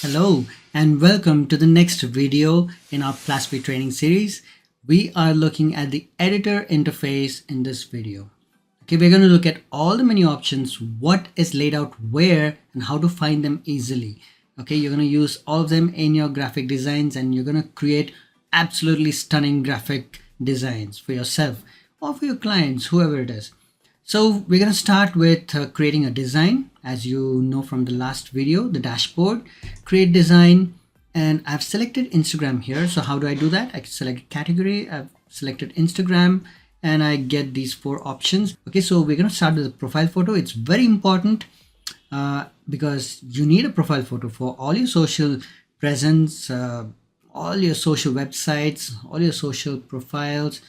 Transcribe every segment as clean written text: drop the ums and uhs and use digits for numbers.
Hello and welcome to the next video in our Plasfy training series. We are looking at the editor interface in this video. Okay, we're going to look at all the menu options, what is laid out where, and how to find them easily. Okay, you're going to use all of them in your graphic designs and you're going to create absolutely stunning graphic designs for yourself or for your clients, whoever it is. So we're going to start with creating a design. As you know from the last video, the dashboard, create design, and I've selected Instagram here. So how do I do that? I select category, I've selected Instagram, and I get these four options. Okay, so we're going to start with the profile photo. It's very important because you need a profile photo for all your social presence, all your social websites, all your social profiles,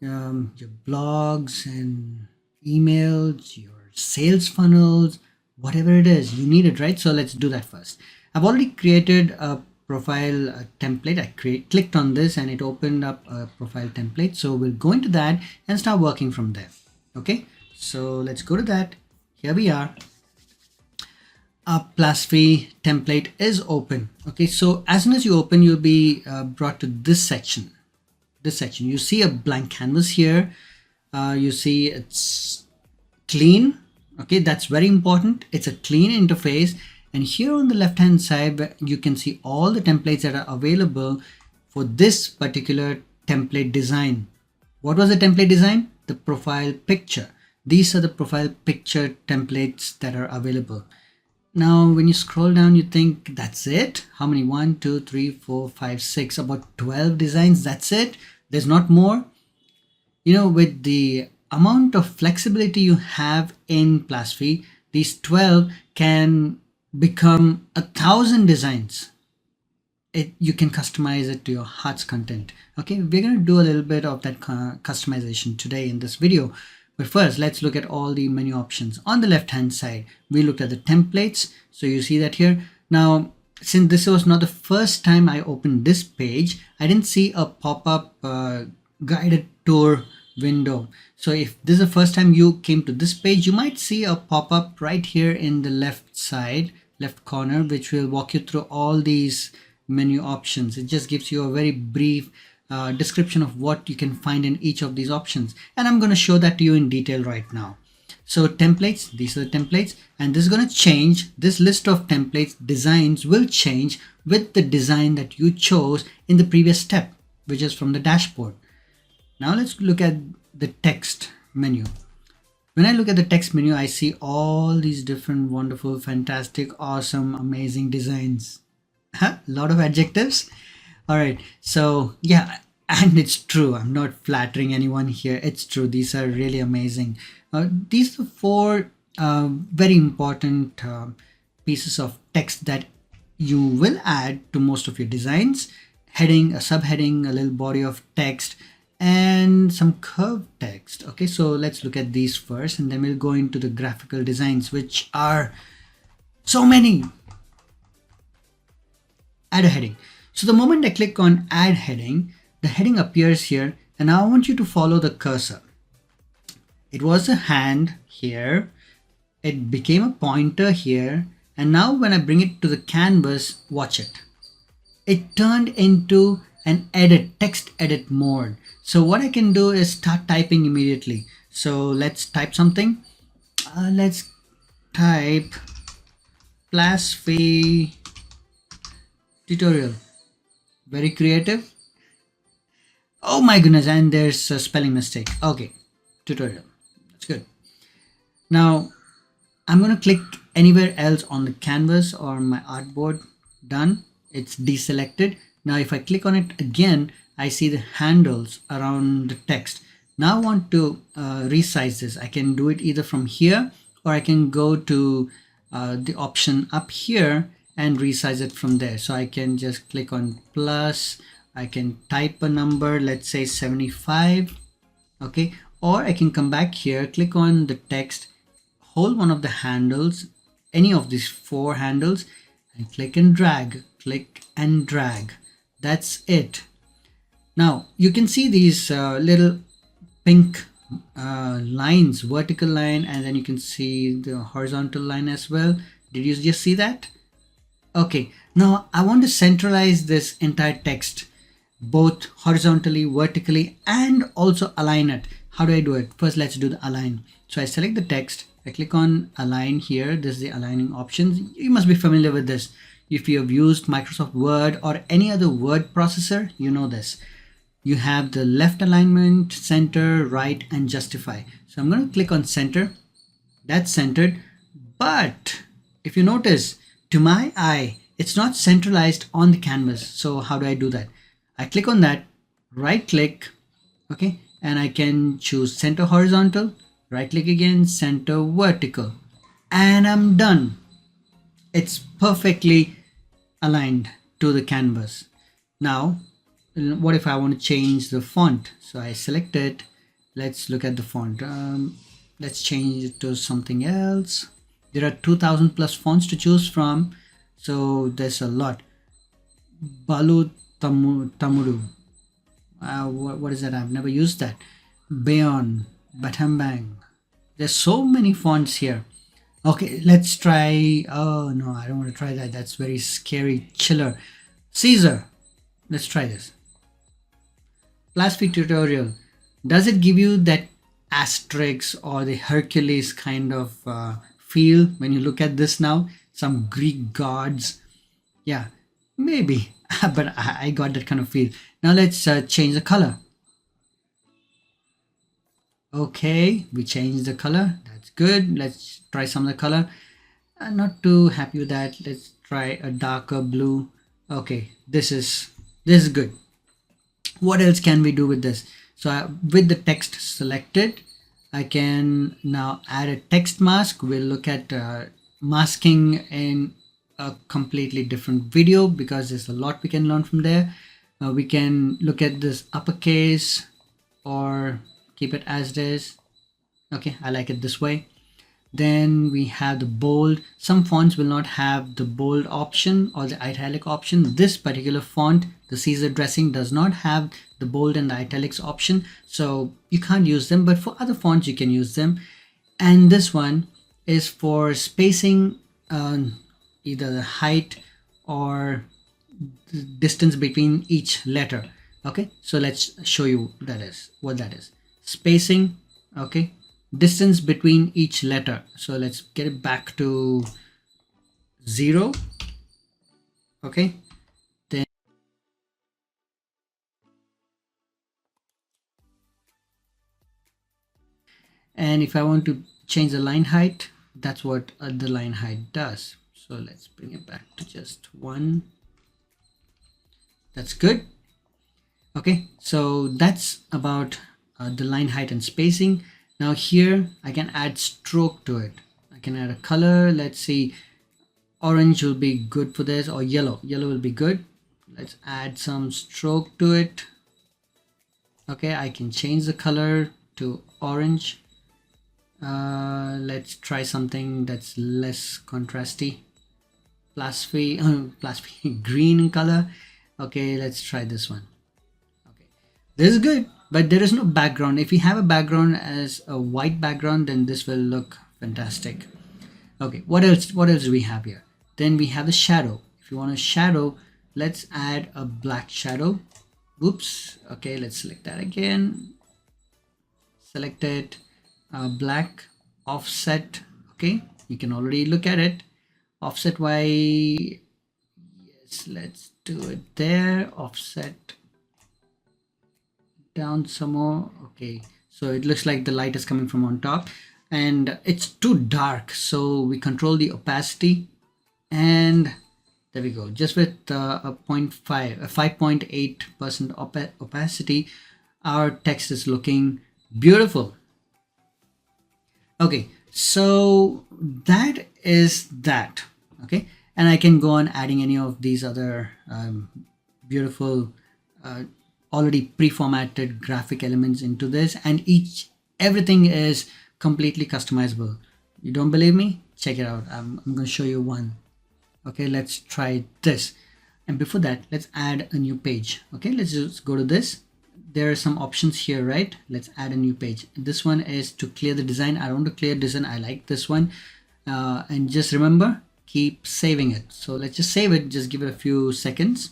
your blogs and emails, your sales funnels, whatever it is, you need it, right? So let's do that first. I've already created a profile template. I clicked on this and it opened up a profile template. So we'll go into that and start working from there. Okay, so let's go to that. Here we are. Our Plasfy template is open. Okay, so as soon as you open, you'll be brought to this section. You see a blank canvas here. You see it's clean. Okay, that's very important. It's a clean interface. And here on the left hand side, you can see all the templates that are available for this particular template design. What was the template design? The profile picture. These are the profile picture templates that are available. Now, when you scroll down, you think that's it. How many? 1, 2, 3, 4, 5, 6, about 12 designs. That's it. There's not more. You know, with the amount of flexibility you have in Plasfy, these 12 can become 1,000 designs. You can customize it to your heart's content. Okay, we're going to do a little bit of that customization today in this video. But first, let's look at all the menu options. On the left hand side, we looked at the templates. So you see that here. Now, since this was not the first time I opened this page, I didn't see a pop-up guided tour window. So if this is the first time you came to this page, you might see a pop-up right here in the left side, left corner, which will walk you through all these menu options. It just gives you a very brief description of what you can find in each of these options. And I'm going to show that to you in detail right now. So templates, these are the templates, and this is going to change. This list of templates designs will change with the design that you chose in the previous step, which is from the dashboard. Now let's look at the text menu. When I look at the text menu, I see all these different, wonderful, fantastic, awesome, amazing designs. A lot of adjectives. All right. So yeah, and it's true. I'm not flattering anyone here. It's true. These are really amazing. These are four very important pieces of text that you will add to most of your designs. Heading, a subheading, a little body of text, and some curved text. Okay, so let's look at these first and then we'll go into the graphical designs, which are so many. Add a heading. So the moment I click on add heading, the heading appears here, and now I want you to follow the cursor. It was a hand here, it became a pointer here, and now when I bring it to the canvas, watch it. It turned into an text edit mode. So what I can do is start typing immediately. So let's type something. Let's type Plasfy tutorial. Very creative. Oh my goodness, and there's a spelling mistake. Okay, tutorial. That's good. Now I'm going to click anywhere else on the canvas or my artboard. Done. It's deselected. Now if I click on it again, I see the handles around the text. Now I want to resize this. I can do it either from here or I can go to the option up here and resize it from there. So I can just click on plus, I can type a number, let's say 75. Okay, or I can come back here, click on the text, hold one of the handles, any of these four handles, and click and drag, click and drag. That's it. Now you can see these little pink lines, vertical line, and then you can see the horizontal line as well. Did you just see that? Okay, now I want to centralize this entire text both horizontally, vertically, and also align it. How do I do it? First, let's do the align. So I select the text, I click on align here. This is the aligning options. You must be familiar with this. If you have used Microsoft Word or any other word processor, you know this. You have the left alignment, center, right, and justify. So I'm going to click on center. That's centered. But if you notice, to my eye, it's not centralized on the canvas. So how do I do that? I click on that, right click, okay, and I can choose center horizontal, right click again, center vertical, and I'm done. It's perfectly aligned to the canvas. Now, what if I want to change the font? So I select it. Let's look at the font. Let's change it to something else. There are 2000 plus fonts to choose from, so there's a lot. Balu Tamuru. What is that? I've never used that. Bayon, Batambang. There's so many fonts here. Okay, let's try. Oh no, I don't want to try that. That's very scary. Chiller. Caesar. Let's try this. Plasfy Tutorial. Does it give you that Asterix or the Hercules kind of feel when you look at this now? Some Greek gods. Yeah, maybe. But I got that kind of feel. Now let's change the color. Okay, we changed the color. That's good. Let's try some of the color. I'm not too happy with that. Let's try a darker blue. Okay, this is good. What else can we do with this? So with the text selected, I can now add a text mask. We'll look at masking in a completely different video because there's a lot we can learn from there. We can look at this uppercase or keep it as it is. Okay, I like it this way. Then we have the bold. Some fonts will not have the bold option or the italic option. This particular font, the Caesar dressing, does not have the bold and the italics option, so you can't use them, but for other fonts you can use them. And this one is for spacing either the height or the distance between each letter. Okay, so let's show you what that is. Spacing, okay, distance between each letter. So let's get it back to 0. Okay, then and if I want to change the line height, that's what the line height does. So let's bring it back to just 1. That's good. Okay, so that's about the line height and spacing. Now here I can add stroke to it. I can add a color. Let's see, orange will be good for this, or yellow will be good. Let's add some stroke to it. Okay, I can change the color to orange. Let's try something that's less contrasty. Plasfy green in color. Okay, let's try this one. Okay, this is good, but there is no background. If you have a background as a white background, then this will look fantastic. Okay, what else do we have here? Then we have the shadow. If you want a shadow, let's add a black shadow. Oops. Okay, let's select that again. Select it. Black offset. Okay, you can already look at it. Offset Y. Yes, let's do it there. Offset down some more. Okay, so it looks like the light is coming from on top and it's too dark, so we control the opacity, and there we go. Just with a 5.8% opacity, our text is looking beautiful. Okay, so that is that. Okay, and I can go on adding any of these other beautiful already pre-formatted graphic elements into this, and everything is completely customizable. You don't believe me? Check it out. I'm going to show you one. Okay, let's try this. And before that, let's add a new page. Okay, let's just go to this. There are some options here, right? Let's add a new page. This one is to clear the design. I don't want to clear design. I like this one. And just remember, keep saving it. So let's just save it, just give it a few seconds.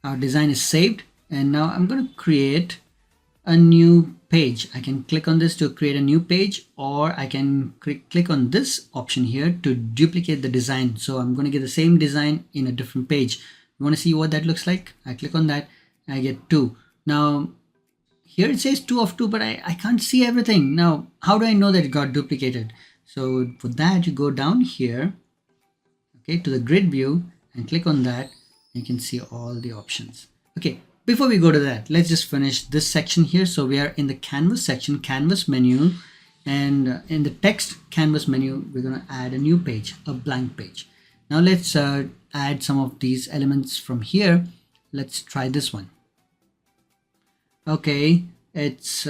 Our design is saved, and now I'm going to create a new page. I can click on this to create a new page, or I can click on this option here to duplicate the design. So I'm going to get the same design in a different page. You want to see what that looks like? I click on that, I get 2. Now here it says 2 of 2, but I can't see everything. Now how do I know that it got duplicated? So for that, you go down here, okay, to the grid view and click on that. You can see all the options. Okay, before we go to that, let's just finish this section here. So we are in the canvas section, canvas menu, and in the text canvas menu, we're going to add a new page, a blank page. Now let's add some of these elements from here. Let's try this one. Okay, it's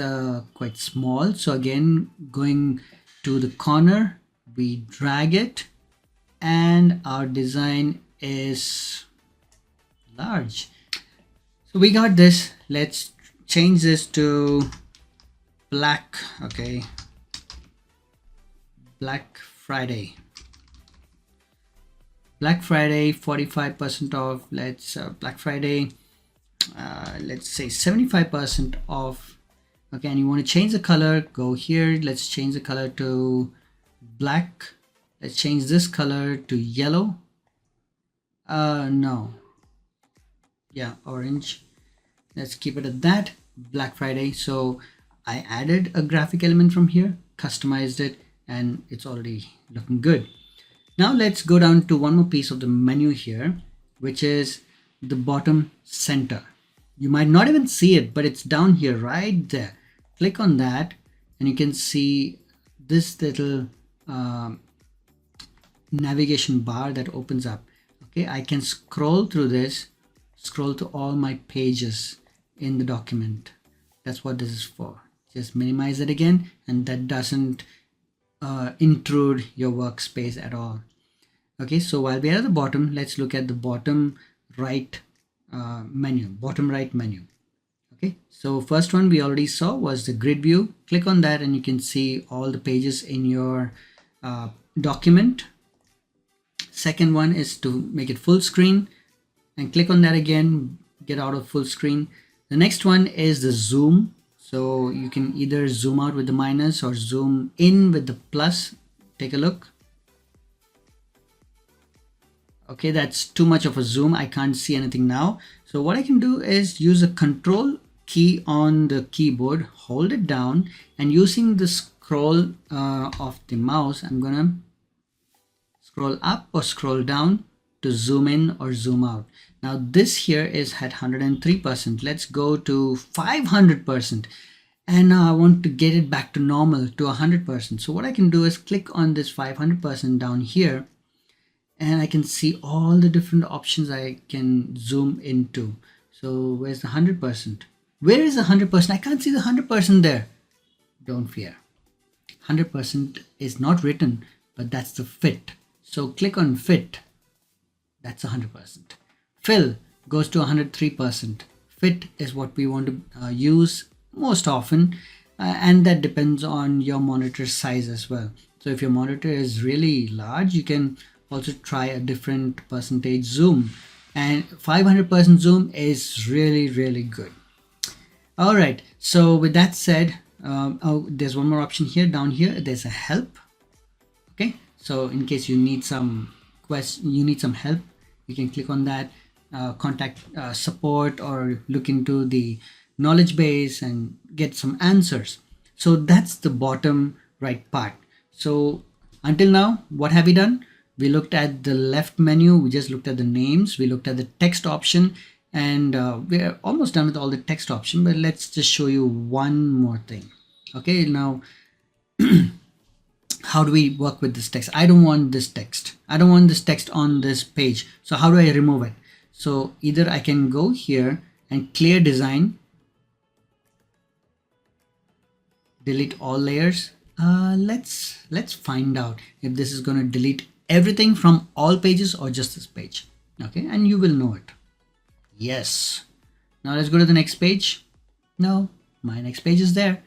quite small. So again, going to the corner, we drag it, and our design is large. So we got this. Let's change this to black. Okay, Black Friday. Black Friday, 45% off. Let's Black Friday, let's say 75% off. Okay, and you want to change the color, go here. Let's change the color to black. Let's change this color to yellow. No, yeah, orange. Let's keep it at that. Black Friday. So I added a graphic element from here, customized it, and it's already looking good. Now let's go down to one more piece of the menu here, which is the bottom center. You might not even see it, but it's down here right there. Click on that and you can see this little navigation bar that opens up. Okay, I can scroll through this, scroll to all my pages in the document. That's what this is for. Just minimize it again, and that doesn't intrude your workspace at all. Okay, so while we are at the bottom, let's look at the bottom right menu, bottom right menu. Okay, so first one we already saw was the grid view. Click on that and you can see all the pages in your document. Second one is to make it full screen, and click on that again, get out of full screen. The next one is the zoom. So you can either zoom out with the minus or zoom in with the plus. Take a look. Okay, that's too much of a zoom. I can't see anything now. So what I can do is use a Control key on the keyboard, hold it down, and using the scroll of the mouse, I'm gonna scroll up or scroll down to zoom in or zoom out. Now this here is at 103%. Let's go to 500%. And now I want to get it back to normal to 100%. So what I can do is click on this 500% down here, and I can see all the different options I can zoom into. So where's the 100%? Where is the 100%? I can't see the 100% there. Don't fear. 100% is not written, but that's the fit. So click on fit. That's 100%. Fill goes to 103%. Fit is what we want to use most often, and that depends on your monitor size as well. So if your monitor is really large, you can also try a different percentage zoom, and 500% zoom is really good. All right, so with that said, there's one more option here. Down here there's a help. Okay, so in case you need some help, you can click on that, contact support, or look into the knowledge base and get some answers. So that's the bottom right part. So until now, what have we done? We looked at the left menu, we just looked at the names, we looked at the text option, and we're almost done with all the text option, but let's just show you one more thing. Okay, now how do we work with this text? I don't want this text. I don't want this text on this page. So how do I remove it? So either I can go here and clear design, delete all layers. Let's find out if this is going to delete everything from all pages or just this page. Okay, and you will know it. Yes. Now let's go to the next page. No, my next page is there.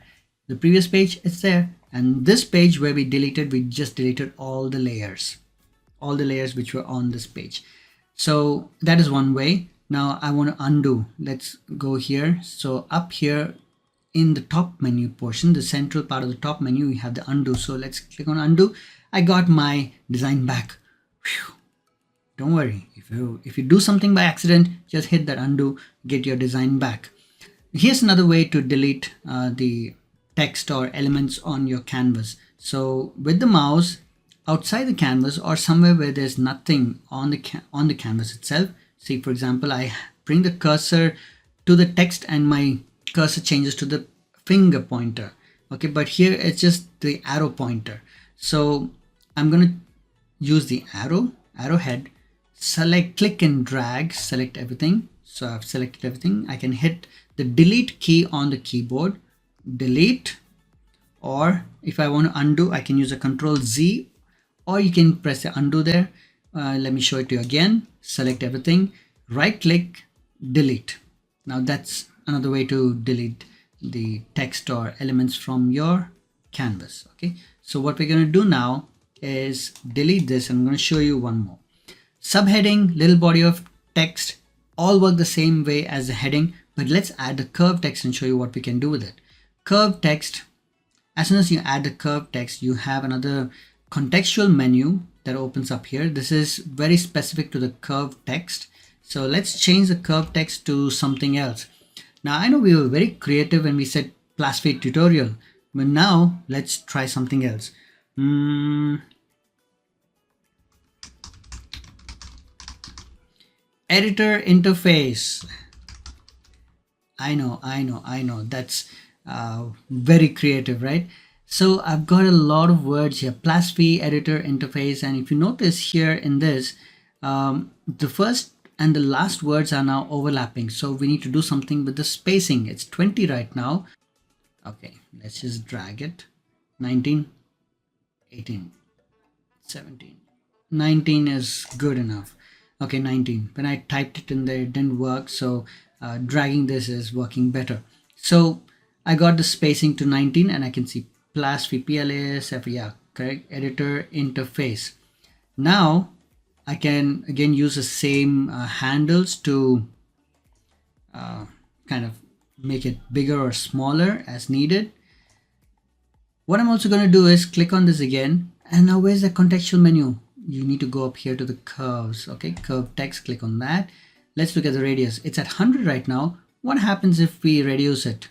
The previous page is there. And this page where we just deleted all the layers which were on this page. So that is one way. Now I want to undo. Let's go here. So up here in the top menu portion, the central part of the top menu, we have the undo. So let's click on undo. I got my design back. Whew. Don't worry, if you do something by accident, just hit that undo, get your design back. Here's another way to delete the text or elements on your canvas. So with the mouse outside the canvas or somewhere where there's nothing on the canvas itself, see, for example, I bring the cursor to the text and my cursor changes to the finger pointer. Okay, but here it's just the arrow pointer. So I'm going to use the arrowhead, select, click and drag, select everything. So I've selected everything. I can hit the delete key on the keyboard, delete, or if I want to undo, I can use a Ctrl Z, or you can press the undo there. Let me show it to you again. Select everything, right click, delete. Now that's another way to delete the text or elements from your canvas. Okay, so what we're going to do now is delete this. I'm going to show you one more. Subheading, little body of text, all work the same way as the heading, but let's add the curved text and show you what we can do with it. Curved text, as soon as you add the curved text, you have another contextual menu that opens up here. This is very specific to the curved text. So let's change the curved text to something else. Now I know we were very creative when we said Plasfy tutorial, but now let's try something else. Editor interface. I know. That's very creative, right? So I've got a lot of words here. Plasfy editor interface, and if you notice here in this, the first and the last words are now overlapping. So we need to do something with the spacing. It's 20 right now. Okay, let's just drag it. 19, 18, 17, 19 is good enough. Okay, 19. When I typed it in there, it didn't work. So dragging this is working better. So I got the spacing to 19 and I can see Plasfy PLASF, yeah, correct, editor interface. Now I can again use the same handles to kind of make it bigger or smaller as needed. What I'm also going to do is click on this again, and now where's the contextual menu? You need to go up here to the curves. Okay, curve text, click on that. Let's look at the radius. It's at 100 right now. What happens if we reduce it?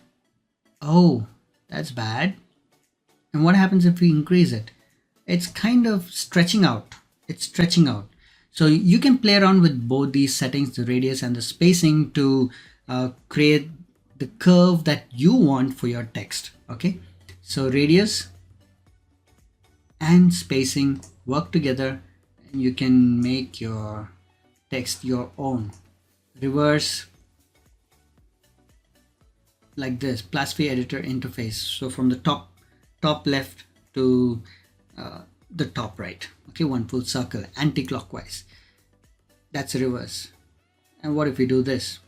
Oh, that's bad. And what happens if we increase it? It's kind of stretching out. It's stretching out. So you can play around with both these settings, the radius and the spacing, to create the curve that you want for your text. Okay, so radius and spacing work together and you can make your text your own. Reverse like this, Plasfy editor interface. So from the top left to the top right. Okay, one full circle, anti-clockwise. That's a reverse. And what if we do this?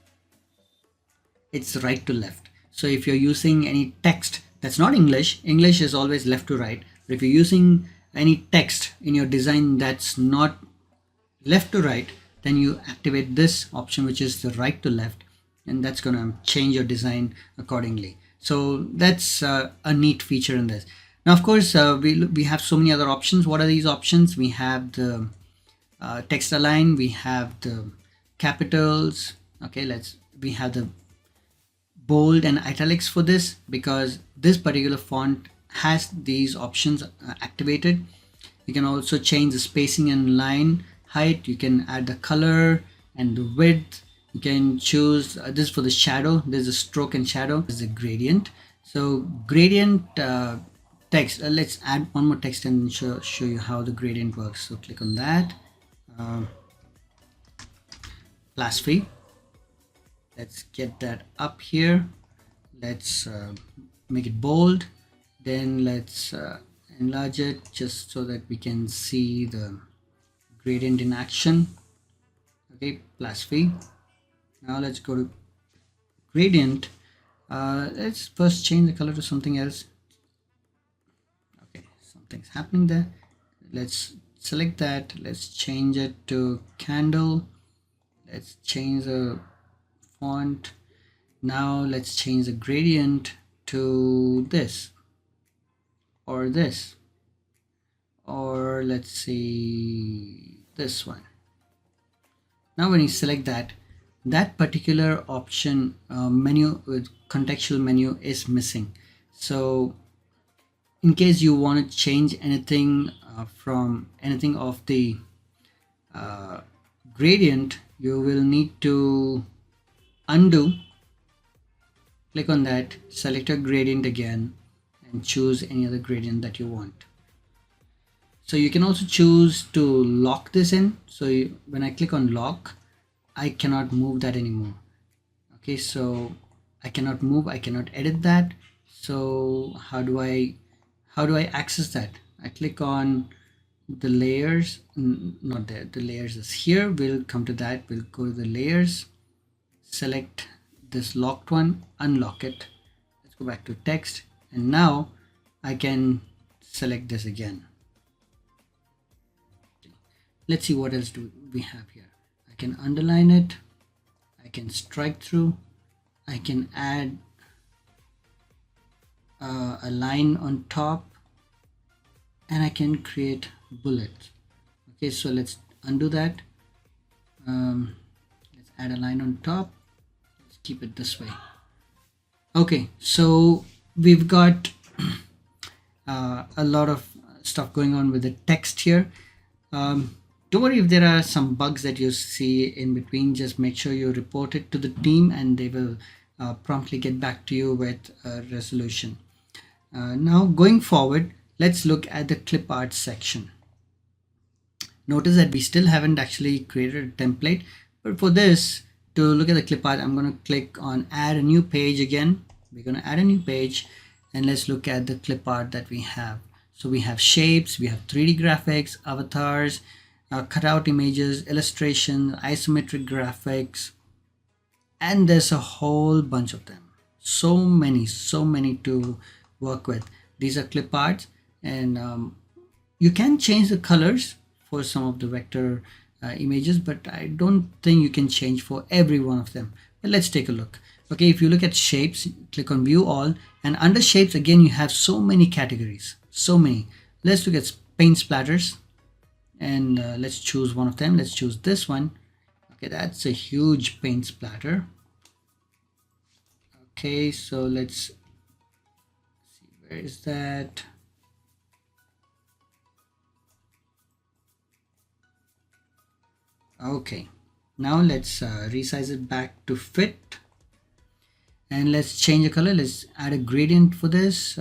It's right to left. So if you're using any text that's not English, English is always left to right. But if you're using any text in your design that's not left to right, then you activate this option, which is the right to left, and that's going to change your design accordingly. So that's a neat feature in this. Now, of course, we have so many other options. What are these options? We have the text align, we have the capitals. Okay, we have the bold and italics for this, because this particular font has these options activated. You can also change the spacing and line height. You can add the color and the width. You can choose this for the shadow. There's a stroke and shadow. There's a gradient. So gradient text. Let's add one more text and show you how the gradient works. So click on that. Plasfy. Let's get that up here. Let's make it bold. Then let's enlarge it just so that we can see the gradient in action. Okay, Plasfy. Now let's go to gradient. Let's first change the color to something else. something's happening there. Let's select that. Let's change it to candle. Let's change the font. Now let's change the gradient to this or this, or let's see this one. Now when you select that, that particular option menu with contextual menu is missing. So in case you want to change anything from anything of the gradient, you will need to undo, click on that, select a gradient again, and choose any other gradient that you want. So you can also choose to lock this in. So when I click on lock, I cannot move that anymore. Okay, so I cannot move, I cannot edit that. So how do I access that? I click on the layers, not there, the layers is here. We'll come to that. We'll go to the layers, select this locked one, unlock it. Let's go back to text, and now I can select this again. Let's see what else do we have here. I can underline it, I can strike through, I can add a line on top, and I can create bullets. Okay, so let's undo that. Let's add a line on top. Let's keep it this way. Okay, so we've got a lot of stuff going on with the text here. Don't worry if there are some bugs that you see in between. Just make sure you report it to the team, and they will promptly get back to you with a resolution. Now going forward, let's look at the Cliparts section. Notice that we still haven't actually created a template, but for this, to look at the Clipart, I'm going to click on add a new page again. We're going to add a new page, and let's look at the Clipart that we have. So we have shapes, we have 3D graphics, avatars, cutout images, illustrations, isometric graphics, and there's a whole bunch of them. So many to work with. These are Cliparts, and you can change the colors for some of the vector images, but I don't think you can change for every one of them. But let's take a look. Okay, if you look at shapes, click on view all, and under shapes again you have so many categories, so many. Let's look at paint splatters, and let's choose one of them. Let's choose this one. Okay, that's a huge paint splatter. Okay, so let's see, where is that? Okay, now let's resize it back to fit, and let's change the color. Let's add a gradient for this.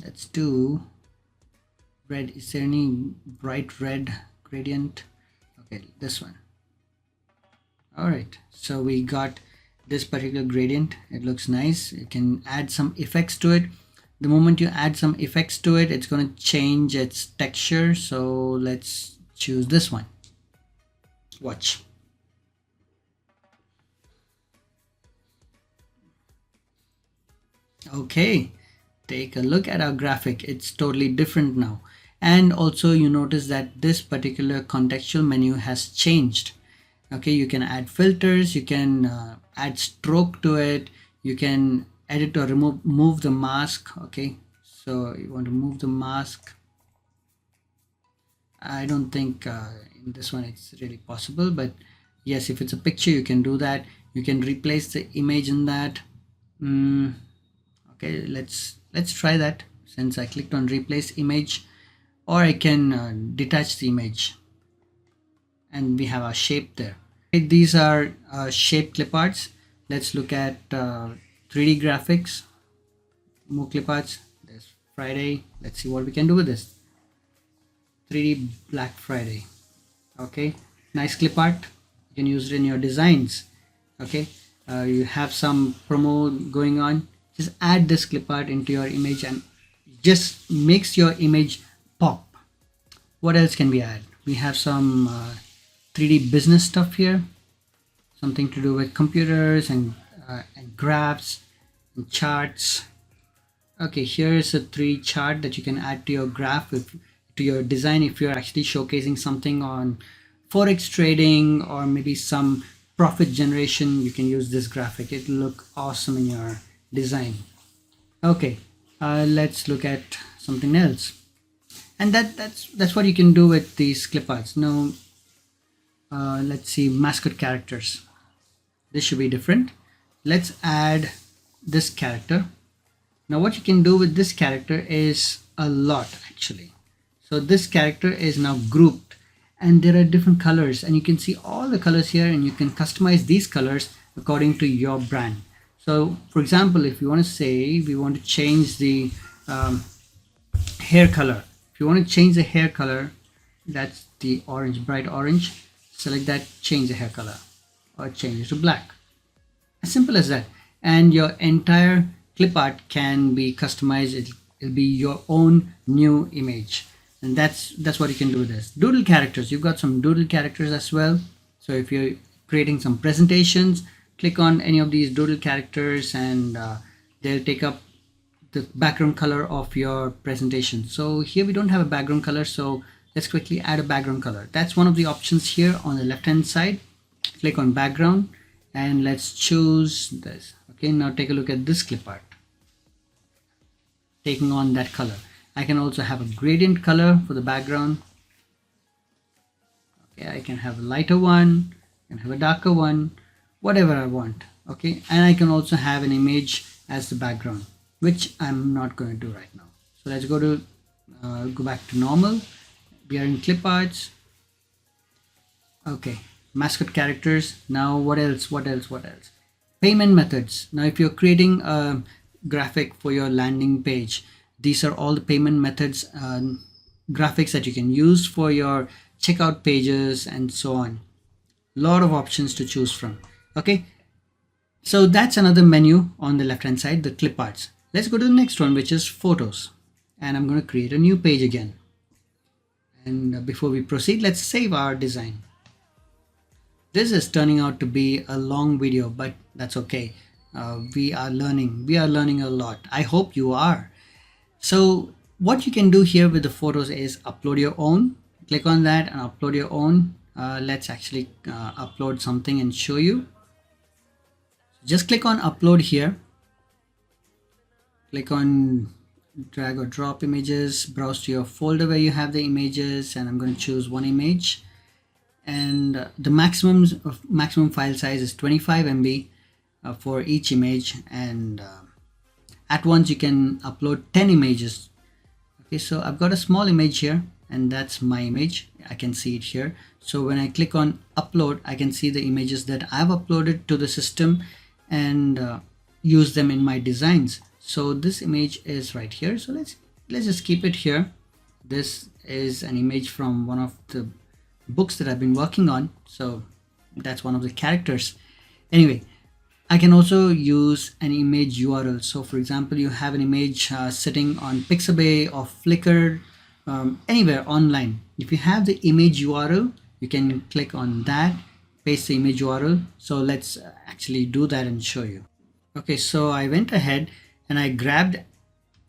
Let's do red. Is there any bright red gradient? Okay, this one. All right, so we got this particular gradient. It looks nice. You can add some effects to it. The moment you add some effects to it, it's going to change its texture. So let's choose this one. Watch. Okay, take a look at our graphic. It's totally different now. And also you notice that this particular contextual menu has changed. Okay, you can add filters, you can add stroke to it, you can edit or move the mask. Okay, so you want to move the mask. I don't think in this one it's really possible, but yes, if it's a picture you can do that. You can replace the image in that. Okay, let's try that, since I clicked on replace image, or I can detach the image, and we have our shape there. Okay, these are shape Cliparts. Let's look at 3D graphics, more Cliparts. There's Friday. Let's see what we can do with this. 3D Black Friday. Okay, nice Clipart. You can use it in your designs. Okay, you have some promo going on, just add this Clipart into your image and just makes your image pop. What else can we add? We have some 3D business stuff here, something to do with computers and graphs and charts. Okay, here is a 3 chart that you can add to your graph, to your design, if you're actually showcasing something on forex trading or maybe some profit generation. You can use this graphic. It'll look awesome in your design. Okay, let's look at something else, and that's what you can do with these cliparts. Now let's see, mascot characters. This should be different. Let's add this character. Now what you can do with this character is a lot actually. So this character is now grouped and there are different colors, and you can see all the colors here, and you can customize these colors according to your brand. So for example, if you want to say we want to change the hair color, if you want to change the hair color, that's the orange, bright orange, select that, change the hair color, or change it to black. As simple as that. And your entire clip art can be customized. It'll be your own new image, and that's what you can do with this. Doodle characters, you've got some doodle characters as well. So if you're creating some presentations, click on any of these doodle characters and they'll take up the background color of your presentation. So here we don't have a background color, so let's quickly add a background color. That's one of the options here on the left hand side. Click on background and let's choose this. Okay, now take a look at this clip art taking on that color. I can also have a gradient color for the background. Okay, I can have a lighter one, I can have a darker one, whatever I want. Okay, and I can also have an image as the background, which I'm not going to do right now. So let's go back to normal. We are in clip arts. Okay, mascot characters. Now what else? Payment methods. Now if you're creating a graphic for your landing page, these are all the payment methods, graphics that you can use for your checkout pages and so on. A lot of options to choose from. Okay, so that's another menu on the left hand side, the clip arts. Let's go to the next one, which is photos, and I'm going to create a new page again. And before we proceed, let's save our design. This is turning out to be a long video, but that's okay. We are learning a lot. I hope you are. So what you can do here with the photos is upload your own. Click on that and upload your own. Let's actually upload something and show you. Just click on upload here. Click on drag or drop images, browse to your folder where you have the images, and I'm going to choose one image. And the maximum file size is 25 MB for each image, and at once you can upload 10 images. Okay, so I've got a small image here, and that's my image. I can see it here. So when I click on upload, I can see the images that I've uploaded to the system and use them in my designs. So this image is right here. So let's just keep it here. This is an image from one of the books that I've been working on. So that's one of the characters. Anyway, I can also use an image URL. So for example, you have an image sitting on Pixabay or Flickr, anywhere online. If you have the image URL, you can click on that, paste the image URL. So let's actually do that and show you. Okay, so I went ahead and I grabbed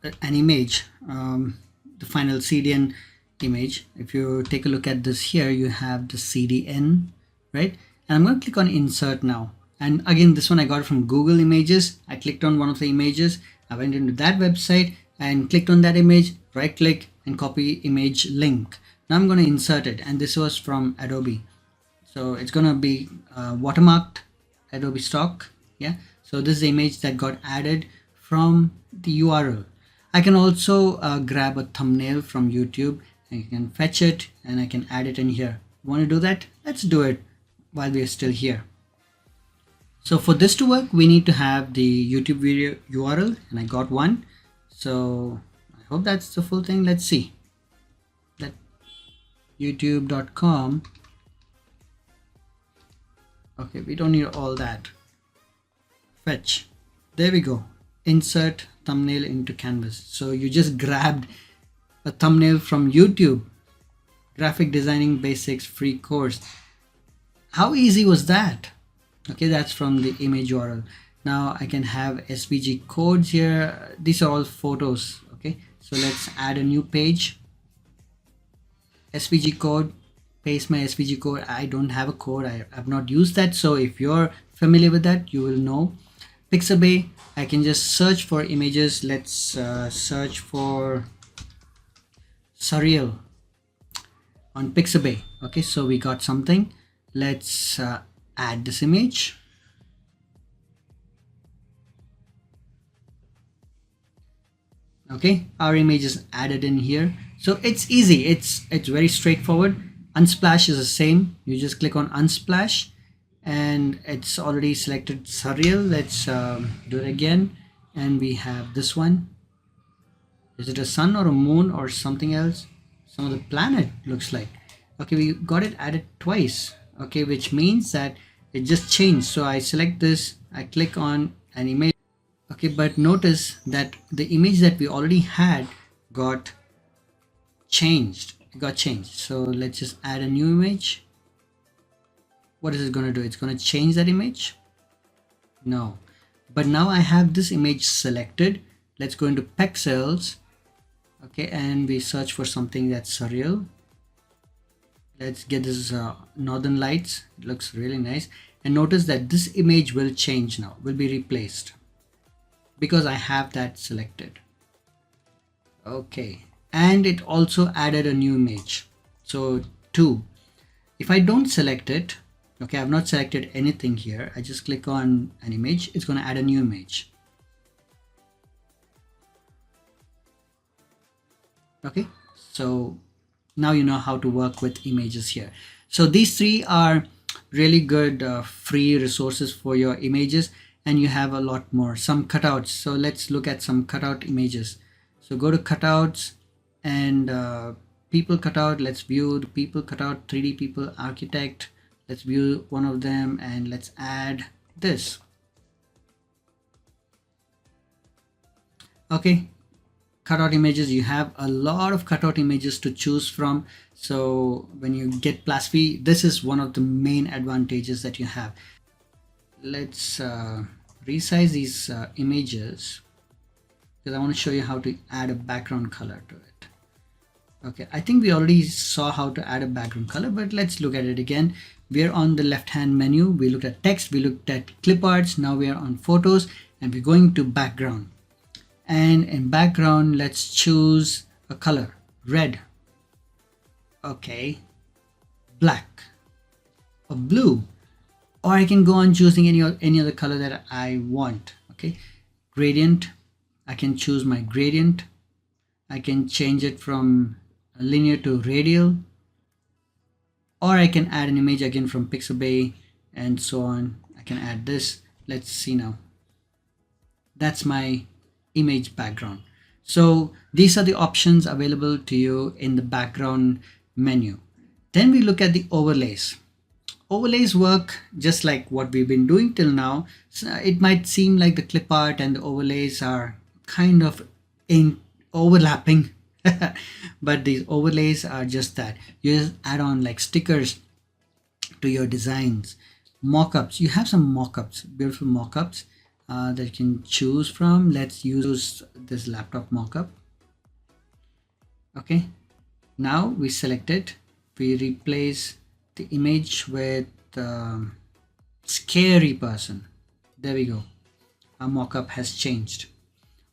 an image, the final CDN image. If you take a look at this here, you have the CDN, right? And I'm going to click on insert now. And again, this one I got it from Google Images. I clicked on one of the images. I went into that website and clicked on that image, right click and copy image link. Now I'm going to insert it, and this was from Adobe. So it's going to be watermarked Adobe stock. Yeah. So this is the image that got added from the URL. I can also grab a thumbnail from YouTube, and you can fetch it and I can add it in here. Want to do that? Let's do it while we are still here. So for this to work, we need to have the YouTube video URL, and I got one. So I hope that's the full thing. Let's see. That youtube.com. Okay, we don't need all that. Fetch. There we go. Insert thumbnail into canvas. So you just grabbed a thumbnail from YouTube. Graphic Designing Basics free course. How easy was that? Okay, that's from the image URL. Now I can have SVG codes here. These are all photos. Okay, so let's add a new page. SVG code, paste my SVG code. I don't have a code. I have not used that. So if you're familiar with that, you will know. Pixabay, I can just search for images. Let's search for surreal on Pixabay. Okay, so we got something. Let's add this image. Okay, our image is added in here. So it's easy, it's very straightforward. Unsplash is the same. You just click on Unsplash and it's already selected surreal. Let's do it again, and we have this one. Is it a sun or a moon or something else? Some of the planet looks like. Okay, we got it added twice. Okay, which means that it just changed. So I select this, I click on an image. Okay, but notice that the image that we already had got changed. It got changed. So let's just add a new image. What is it going to do? It's going to change that image? No. But now I have this image selected. Let's go into Pexels. Okay, and we search for something that's surreal. Let's get this Northern Lights. It looks really nice. And notice that this image will change now, will be replaced, because I have that selected. Okay, and it also added a new image. So 2. If I don't select it, okay, I've not selected anything here. I just click on an image. It's going to add a new image. Okay, so now you know how to work with images here. So these 3 are really good free resources for your images, and you have a lot more. Some cutouts. So let's look at some cutout images. So go to cutouts and people cutout. Let's view the people cutout, 3D people architect. Let's view one of them and let's add this. Okay, cutout images. You have a lot of cutout images to choose from. So when you get Plasfy, this is one of the main advantages that you have. Let's resize these images, because I want to show you how to add a background color to it. Okay, I think we already saw how to add a background color, but let's look at it again. We're on the left hand menu. We looked at text, we looked at Cliparts. Now we are on photos and we're going to background. And in background, let's choose a color, red. Okay, black or blue. Or I can go on choosing any other color that I want. Okay, gradient, I can choose my gradient. I can change it from linear to radial, or I can add an image again from Pixabay and so on. I can add this. Let's see now. That's my image background. So these are the options available to you in the background menu. Then we look at the overlays. Overlays work just like what we've been doing till now. So it might seem like the clip art and the overlays are kind of overlapping, but these overlays are just that. You just add on like stickers to your designs. Mockups, you have some mockups, beautiful mockups that you can choose from. Let's use this laptop mockup. Okay, now we select it. We replace the image with scary person. There we go. Our mockup has changed.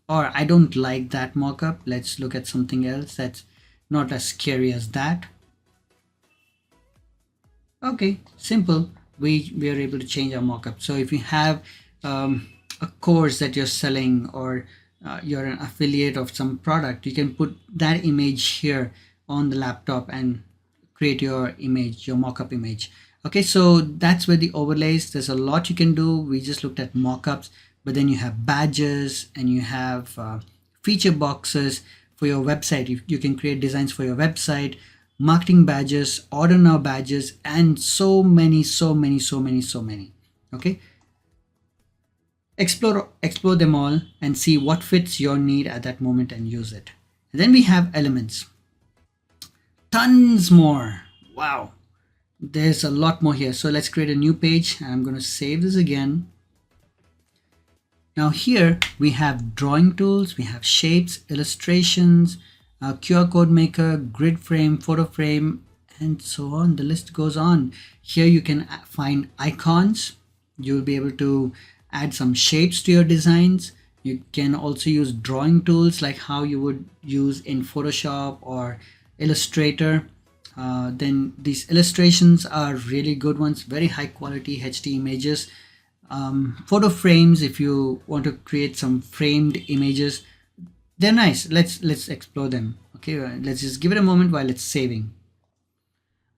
Or I don't like that mockup. Let's look at something else that's not as scary as that. Okay, simple. We are able to change our mockup. So if you have a course that you're selling, or you're an affiliate of some product, you can put that image here on the laptop and create your image, your mockup image. Okay, so that's where the overlays, there's a lot you can do. We just looked at mockups, but then you have badges and you have feature boxes for your website. You can create designs for your website, marketing badges, order now badges, and so many. Okay, explore them all and see what fits your need at that moment and use it. And then we have elements. Tons more. Wow, there's a lot more here. So let's create a new page. I'm going to save this again. Now here we have drawing tools, we have shapes, illustrations, QR code maker, grid frame, photo frame, and so on. The list goes on. Here you can find icons. You'll be able to add some shapes to your designs. You can also use drawing tools like how you would use in Photoshop or Illustrator. Then these illustrations are really good ones, very high quality HD images. Photo frames, if you want to create some framed images, they're nice. Let's explore them. Okay, let's just give it a moment while it's saving.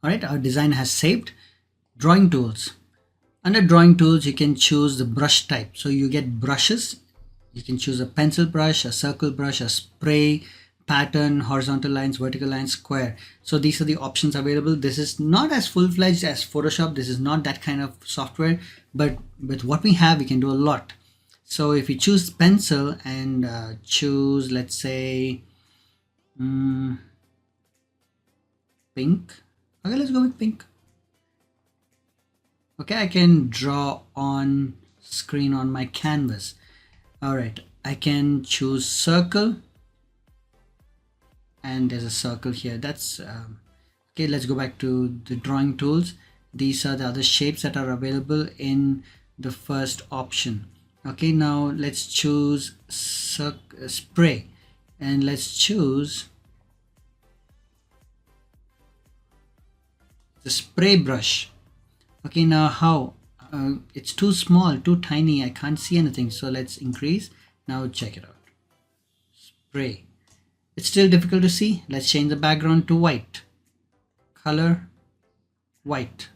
All right, our design has saved. Drawing tools. Under drawing tools, you can choose the brush type. So you get brushes. You can choose a pencil brush, a circle brush, a spray, pattern, horizontal lines, vertical lines, square. So these are the options available. This is not as full-fledged as Photoshop. This is not that kind of software, but with what we have, we can do a lot. So if we choose pencil and choose, let's say, pink. Okay, let's go with pink. Okay, I can draw on screen on my canvas. All right, I can choose circle, and there's a circle here. That's okay. Let's go back to the drawing tools. These are the other shapes that are available in the first option. Okay, now let's choose spray, and let's choose the spray brush. Okay, now how? It's too small, too tiny. I can't see anything. So let's increase. Now check it out. Spray. It's still difficult to see. Let's change the background to white. Color, white.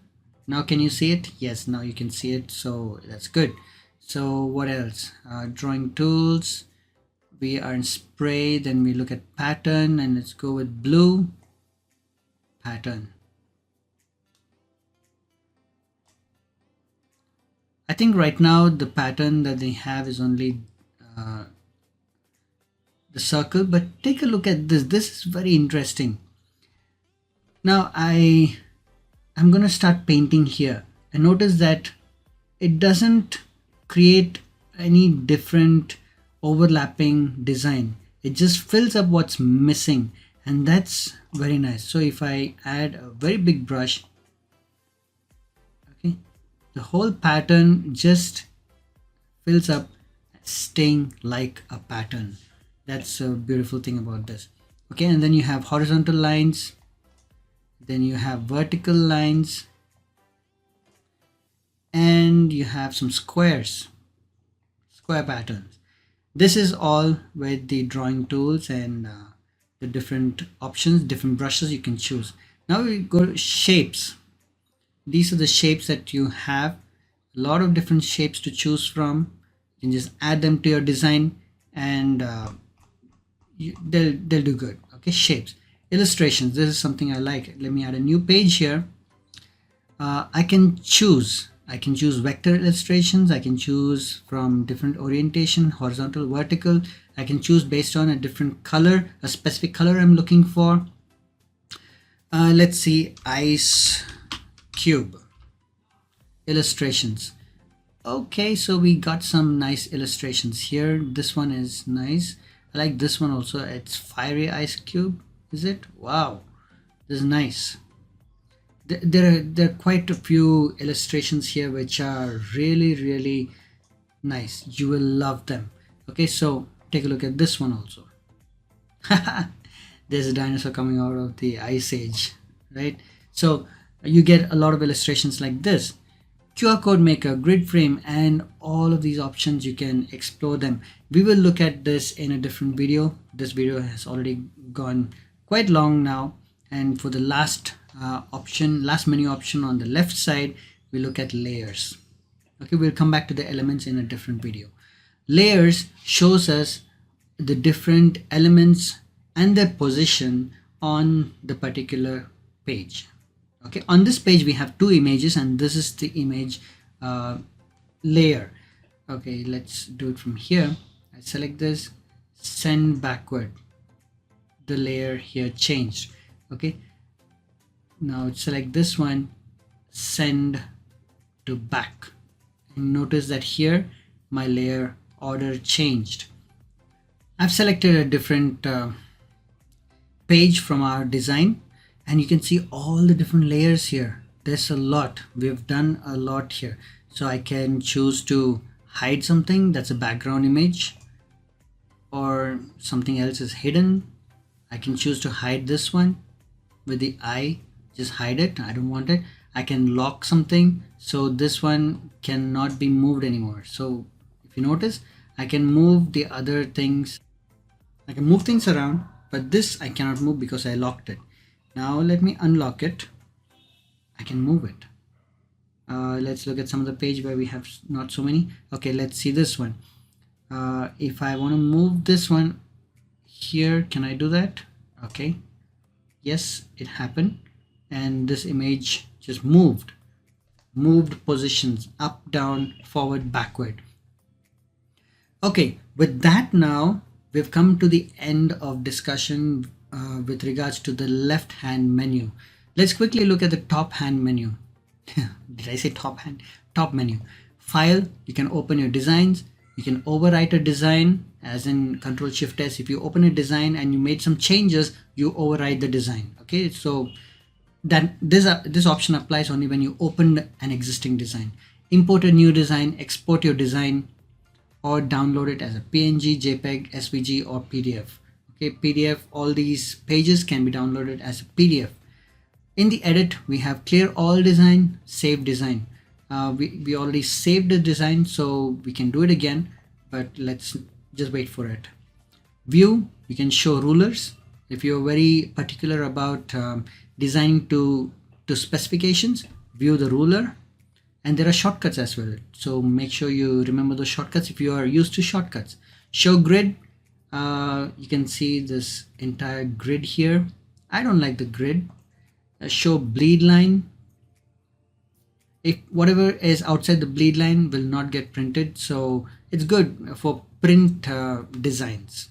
Now can you see it? Yes, now you can see it. So that's good. So what else? Drawing tools. We are in spray. Then we look at pattern, and let's go with blue. Pattern. I think right now the pattern that they have is only the circle, but take a look at this. This is very interesting. Now I'm going to start painting here, and notice that it doesn't create any different overlapping design. It just fills up what's missing, and that's very nice. So if I add a very big brush, okay, the whole pattern just fills up, staying like a pattern. That's a beautiful thing about this. Okay, and then you have horizontal lines, then you have vertical lines, and you have some squares, square patterns. This is all with the drawing tools and the different options, different brushes you can choose. Now we go to shapes. These are the shapes that you have. A lot of different shapes to choose from. You can just add them to your design, and they'll do good. Okay, shapes. Illustrations. This is something I like. Let me add a new page here. I can choose vector illustrations. I can choose from different orientation, horizontal, vertical. I can choose based on a different color, a specific color I'm looking for. Let's see, ice cube illustrations. Okay, so we got some nice illustrations here. This one is nice. I like this one also. It's fiery ice cube. Is it? Wow, this is nice. There are quite a few illustrations here which are really nice. You will love them. Okay, so take a look at this one also. There's a dinosaur coming out of the ice age, right? So you get a lot of illustrations like this. QR code maker, grid frame, and all of these options, you can explore them. We will look at this in a different video. This video has already gone quite long now, and for the last menu option on the left side, we look at layers. Okay, we'll come back to the elements in a different video. Layers shows us the different elements and their position on the particular page. Okay, on this page we have two images, and this is the image layer. Okay, let's do it from here. I select this, send backward. The layer here changed. Okay, now select this one, send to back, and notice that here my layer order changed. I've selected a different page from our design, and you can see all the different layers here. There's a lot. We've done a lot here. So I can choose to hide something that's a background image, or something else is hidden. I can choose to hide this one with the eye, just hide it. I don't want it. I can lock something so this one cannot be moved anymore. So if you notice, I can move the other things. I can move things around, but this I cannot move because I locked it. Now let me unlock it. I can move it. Let's look at some of the page where we have not so many. Okay, let's see this one. If I want to move this one here, can I do that? Okay, yes, it happened, and this image just moved positions up, down, forward, backward. Okay, with that, now we've come to the end of discussion with regards to the left hand menu. Let's quickly look at the top hand menu. Did I say top hand? Top menu. File, you can open your designs. You can overwrite a design, as in Ctrl Shift S. If you open a design and you made some changes, you overwrite the design. Okay, so that this option applies only when you open an existing design. Import a new design, export your design, or download it as a PNG, JPEG, SVG, or PDF. Okay, PDF, all these pages can be downloaded as a PDF. In the edit, we have clear all design, save design. We already saved the design, so we can do it again, but let's just wait for it. View, you can show rulers. If you're very particular about designing to specifications, view the ruler. And there are shortcuts as well, so make sure you remember those shortcuts if you are used to shortcuts. Show grid, you can see this entire grid here. I don't like the grid. Show bleed line. If whatever is outside the bleed line will not get printed, so it's good for print designs.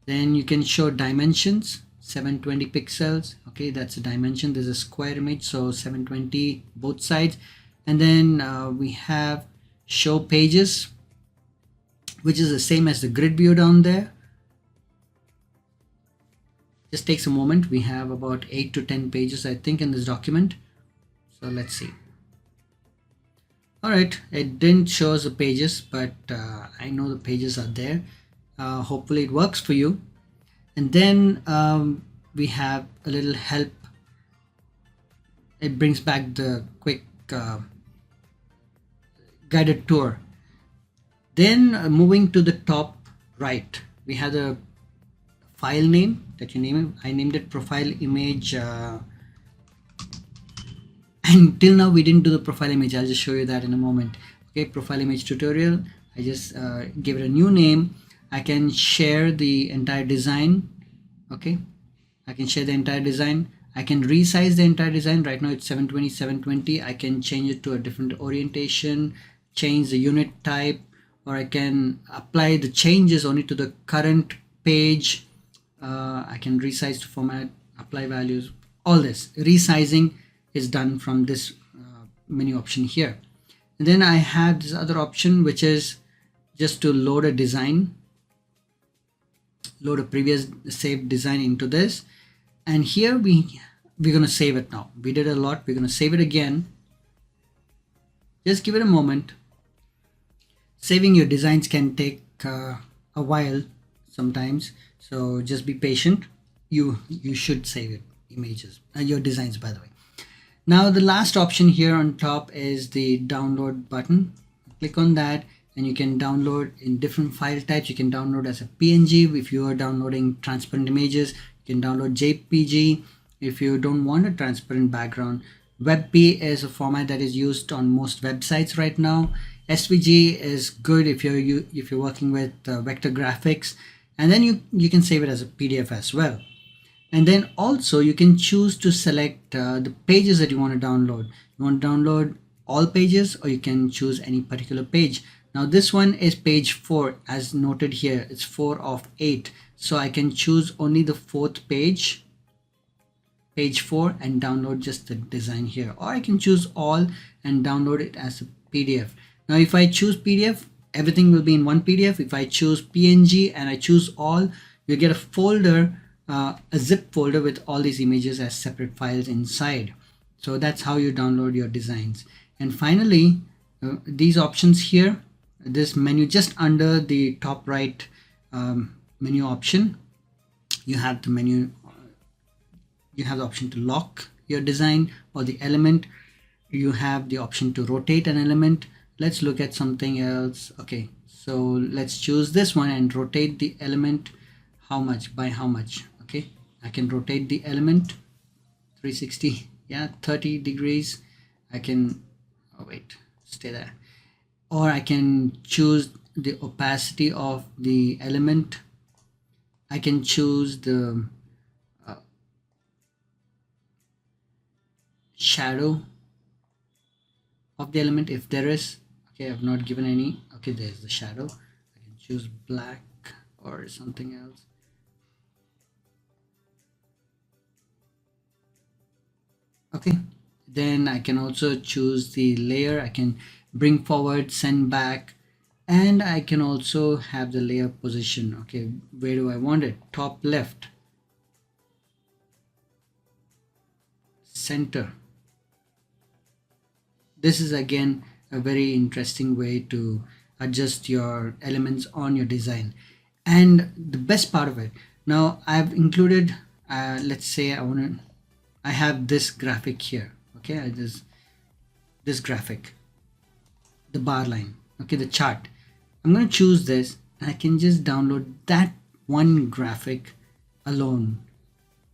Then you can show dimensions, 720 pixels. Okay, that's a dimension. There's a square image, so 720 both sides. And then we have show pages, which is the same as the grid view down there. Just takes a moment. We have about 8 to 10 pages, I think, in this document. So let's see. All right, it didn't show us the pages, but I know the pages are there. Hopefully it works for you. And then we have a little help. It brings back the quick guided tour. Then moving to the top right, we have the file name that you name it. I named it profile image, and till now we didn't do the profile image. I'll just show you that in a moment. Okay, profile image tutorial. I just give it a new name. I can share the entire design. Okay, I can share the entire design. I can resize the entire design. Right now it's 720 720. I can change it to a different orientation, change the unit type, or I can apply the changes only to the current page. I can resize to format, apply values. All this resizing is done from this menu option here. And then I have this other option, which is just to load a design, load a previous saved design into this. And here we're going to save it now. We did a lot. We're going to save it again. Just give it a moment. Saving your designs can take a while sometimes, so just be patient. You should save it, images, your designs, by the way. Now the last option here on top is the download button. Click on that and you can download in different file types. You can download as a PNG if you are downloading transparent images. You can download JPG if you don't want a transparent background. WebP is a format that is used on most websites right now. SVG is good if you're working with vector graphics, and then you can save it as a PDF as well. And then also you can choose to select the pages that you want to download. You want to download all pages, or you can choose any particular page. Now this one is page 4, as noted here. It's 4 of 8, so I can choose only the 4th page, page 4, and download just the design here, or I can choose all and download it as a PDF. Now if I choose PDF, everything will be in one PDF. If I choose PNG and I choose all, you get a folder, a zip folder with all these images as separate files inside. So that's how you download your designs. And finally, these options here, this menu just under the top right menu option, you have the menu, you have the option to lock your design or the element. You have the option to rotate an element. Let's look at something else. Okay, so let's choose this one and rotate the element. How much? By how much? Okay, I can rotate the element 360, yeah, 30 degrees. I can, oh wait, stay there. Or I can choose the opacity of the element. I can choose the shadow of the element if there is. Okay, I've not given any. Okay, there's the shadow. I can choose black or something else. Okay, then I can also choose the layer. I can bring forward, send back, and I can also have the layer position. Okay, where do I want it? Top left, center. This is again a very interesting way to adjust your elements on your design. And the best part of it, now I've included, let's say I have this graphic here. Okay, this graphic, the bar line, okay, the chart. I'm going to choose this and I can just download that one graphic alone,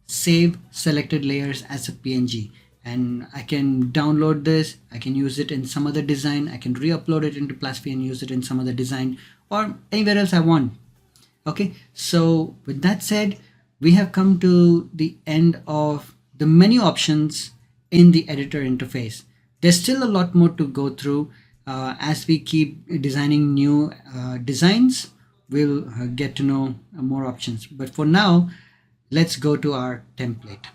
save selected layers as a PNG, and I can download this. I can use it in some other design. I can re-upload it into Plasfy and use it in some other design or anywhere else I want. Okay, so with that said, we have come to the end of the menu options in the editor interface. There's still a lot more to go through. As we keep designing new designs, we'll get to know more options. But for now, let's go to our template.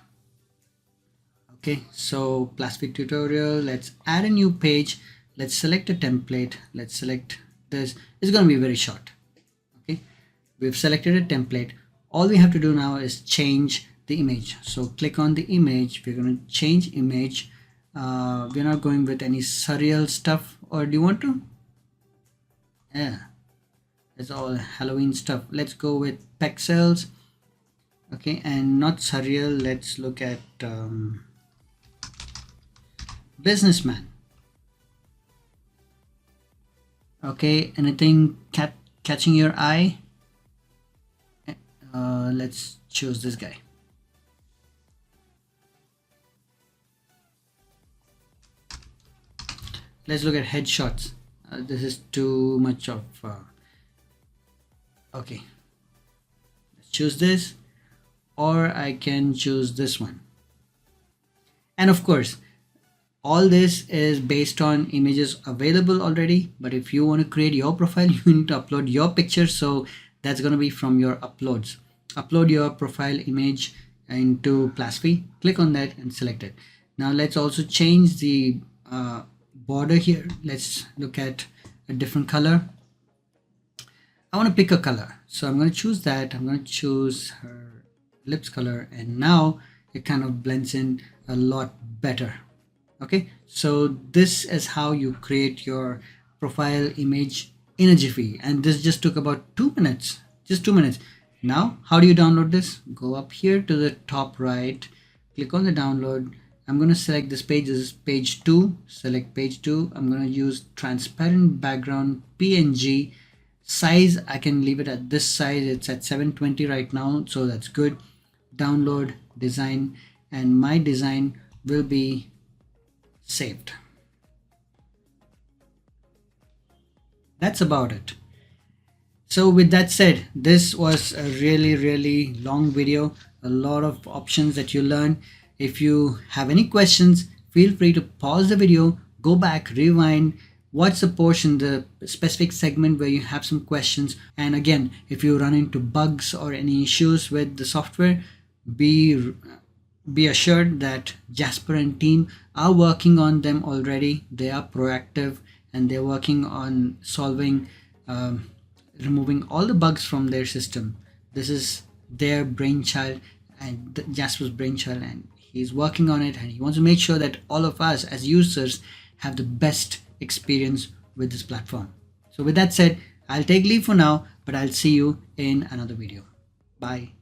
Okay, so Plasfy tutorial, let's add a new page. Let's select a template. Let's select this. It's going to be very short. Okay, we've selected a template. All we have to do now is change the image. So click on the image. We're going to change image. We're not going with any surreal stuff, or do you want to? Yeah, it's all Halloween stuff. Let's go with Pexels. Okay, and not surreal. Let's look at businessman. Okay, anything catching your eye? Let's choose this guy. Let's look at headshots. This is too much of okay, let's choose this, or I can choose this one. And of course, all this is based on images available already, but if you want to create your profile, you need to upload your picture. So that's going to be from your uploads. Upload your profile image into Plasfy, click on that and select it. Now let's also change the border here. Let's look at a different color. I want to pick a color, so I'm going to choose that. I'm going to choose her lips color, and now it kind of blends in a lot better. Okay, so this is how you create your profile image in a jiffy, and this just took about 2 minutes, just 2 minutes. Now how do you download this? Go up here to the top right, click on the download. I'm going to select this page. This is page 2. Select page 2. I'm going to use transparent background PNG. Size, I can leave it at this size. It's at 720 right now, so that's good. Download design, and my design will be saved. That's about it. So with that said, this was a really long video, a lot of options that you learned. If you have any questions, feel free to pause the video, go back, rewind, watch the portion, the specific segment where you have some questions. And again, if you run into bugs or any issues with the software, be assured that Jasper and team are working on them already. They are proactive and they're working on solving removing all the bugs from their system. This is their brainchild and Jasper's brainchild, and he's working on it, and he wants to make sure that all of us as users have the best experience with this platform. So with that said, I'll take leave for now, but I'll see you in another video. Bye.